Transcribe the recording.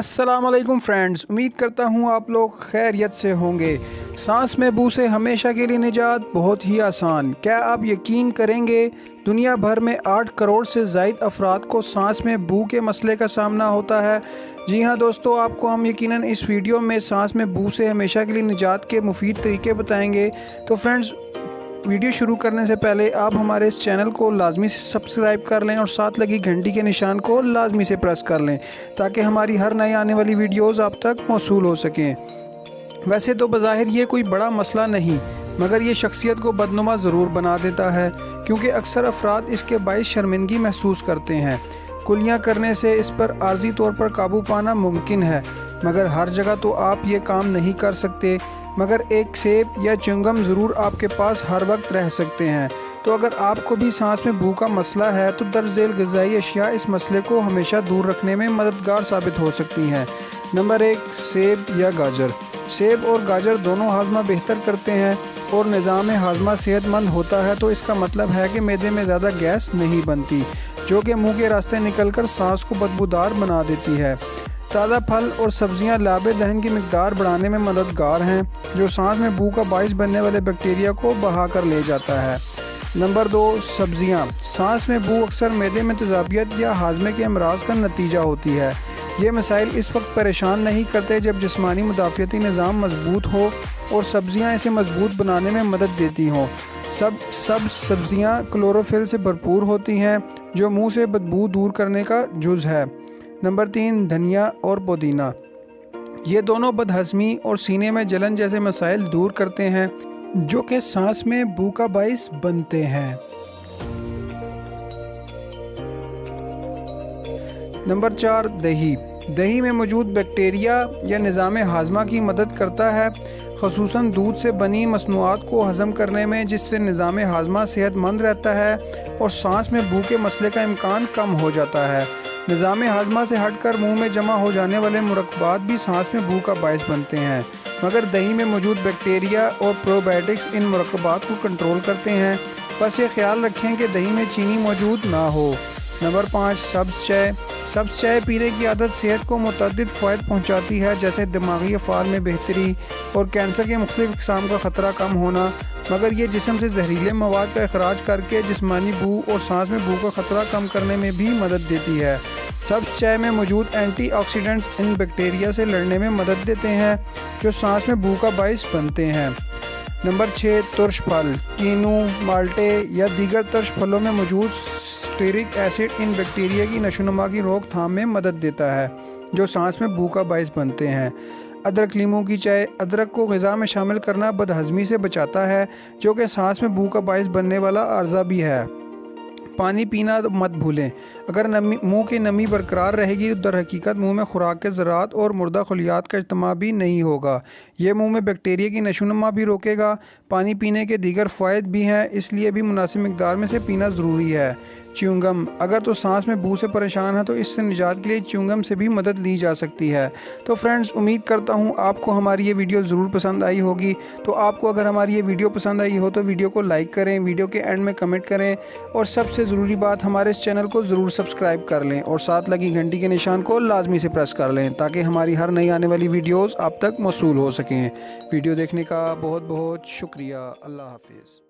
अस्सलाम वालेकुम फ्रेंड्स, उम्मीद करता हूँ आप लोग खैरियत से होंगे। सांस में बू से हमेशा के लिए निजात बहुत ही आसान। क्या आप यकीन करेंगे, दुनिया भर में 8 करोड़ से ज़ायद अफराद को सांस में बू के मसले का सामना होता है। जी हाँ दोस्तों, आपको हम यकीनन इस वीडियो में सांस में बू से हमेशा के लिए निजात के मुफीद तरीके बताएंगे। तो फ्रेंड्स, वीडियो शुरू करने से पहले आप हमारे इस चैनल को लाजमी से सब्सक्राइब कर लें और साथ लगी घंटी के निशान को लाजमी से प्रेस कर लें ताकि हमारी हर नई आने वाली वीडियोस आप तक मौसूल हो सकें। वैसे तो बज़ाहिर ये कोई बड़ा मसला नहीं, मगर ये शख्सियत को बदनुमा ज़रूर बना देता है, क्योंकि अक्सर अफराद इसके बाइस शर्मिंदगी महसूस करते हैं। कुलियाँ करने से इस पर आर्जी तौर पर काबू पाना मुमकिन है, मगर हर जगह तो आप ये काम नहीं कर सकते। मगर एक सेब या च्युइंगम ज़रूर आपके पास हर वक्त रह सकते हैं। तो अगर आपको भी सांस में बू का मसला है तो दर्ज झेल ग़िज़ाई अशिया इस मसले को हमेशा दूर रखने में मददगार साबित हो सकती हैं। नंबर 1, सेब या गाजर। सेब और गाजर दोनों हाजमा बेहतर करते हैं और निज़ाम हाजमा सेहतमंद होता है, तो इसका मतलब है कि मैदे में ज़्यादा गैस नहीं बनती, जो कि मुँह के रास्ते निकलकर सांस को बदबूदार बना देती है। ताज़ा फल और सब्जियां लाबे दहन की मिकदार बढ़ाने में मददगार हैं, जो सांस में बू का बाइस बनने वाले बैक्टीरिया को बहा कर ले जाता है। नंबर 2, सब्जियां। सांस में बू अक्सर मैदे में तेज़ाबियत या हाजमे के अमराज का नतीजा होती है। ये मसाइल इस वक्त परेशान नहीं करते जब जिस्मानी मुदाफ़ियती निज़ाम मजबूत हो और सब्जियां इसे मजबूत बनाने में मदद देती हों। सब सब्जियां क्लोरोफिल से भरपूर होती हैं, जो मुँह से बदबू दूर करने का जुज़ है। नंबर 3, धनिया और पुदीना। ये दोनों बदहज़मी और सीने में जलन जैसे मसाइल दूर करते हैं, जो कि सांस में बू का बाइस बनते हैं। नंबर 4, दही। दही में मौजूद बैक्टीरिया या निज़ाम हाजमा की मदद करता है, ख़ुसूसन दूध से बनी मसनूआत को हज़म करने में, जिससे निज़ाम हाजमा सेहतमंद रहता है और सांस में बू के मसले का इम्कान कम हो जाता है। निज़ाम हाजमा से हटकर मुंह में जमा हो जाने वाले मुरक्बात भी सांस में बू का बाइस बनते हैं, मगर दही में मौजूद बैक्टीरिया और प्रोबायोटिक्स इन मुरक्बात को कंट्रोल करते हैं। बस ये ख्याल रखें कि दही में चीनी मौजूद ना हो। नंबर 5, सब्ज़ चाय। सब्ज़ चाय पीने की आदत सेहत को मुतअद्दिद फ़ायदे पहुँचाती है, जैसे दिमागी अफ़आल में बेहतरी और कैंसर के मुख्तलिफ़ अक़साम का ख़तरा कम होना, मगर ये जिस्म से जहरीले मवाद का अखराज करके जिस्मानी बू और सांस में बू का ख़तरा कम करने में भी मदद देती है। सब्ज़ चाय में मौजूद एंटीऑक्सीडेंट्स इन बैक्टीरिया से लड़ने में मदद देते हैं, जो सांस में बू का बाइस बनते हैं। नंबर 6, तुर्श फल। कीनू, माल्टे या दीगर तुर्श फलों में मौजूद स्टीरिक एसिड इन बैक्टीरिया की नशोनुमा की रोकथाम में मदद देता है, जो सांस में बू का बाइस बनते हैं। अदरक लीमू की चाय। अदरक को ग़िज़ा में शामिल करना बदहज़मी से बचाता है, जो कि सांस में बू का बाइस बनने वाला आर्ज़ा भी है। पानी पीना मत भूलें। अगर मुंह की नमी बरकरार रहेगी तो दर हकीकत मुँह में खुराक के ज़रात और मुर्दा खलियात का इज्तिमा भी नहीं होगा। ये मुंह में बैक्टीरिया की नशोनुमा भी रोकेगा। पानी पीने के दीगर फ़ायदे भी हैं, इसलिए भी मुनासिब मिकदार में से पीना ज़रूरी है। च्युइंगम। अगर तो सांस में बू से परेशान है तो इससे निजात के लिए च्युइंगम से भी मदद ली जा सकती है। तो फ्रेंड्स, उम्मीद करता हूँ आपको हमारी ये वीडियो ज़रूर पसंद आई होगी। तो आपको अगर हमारी ये वीडियो पसंद आई हो तो वीडियो को लाइक करें, वीडियो के एंड में कमेंट करें और सबसे ज़रूरी बात, हमारे इस चैनल को ज़रूर सब्सक्राइब कर लें और साथ लगी घंटी के निशान को लाजमी से प्रेस कर लें ताकि हमारी हर नई आने वाली वीडियोज़ आप तक मौसूल हो सकें। वीडियो देखने का बहुत बहुत शुक्रिया। अल्लाह हाफिज़।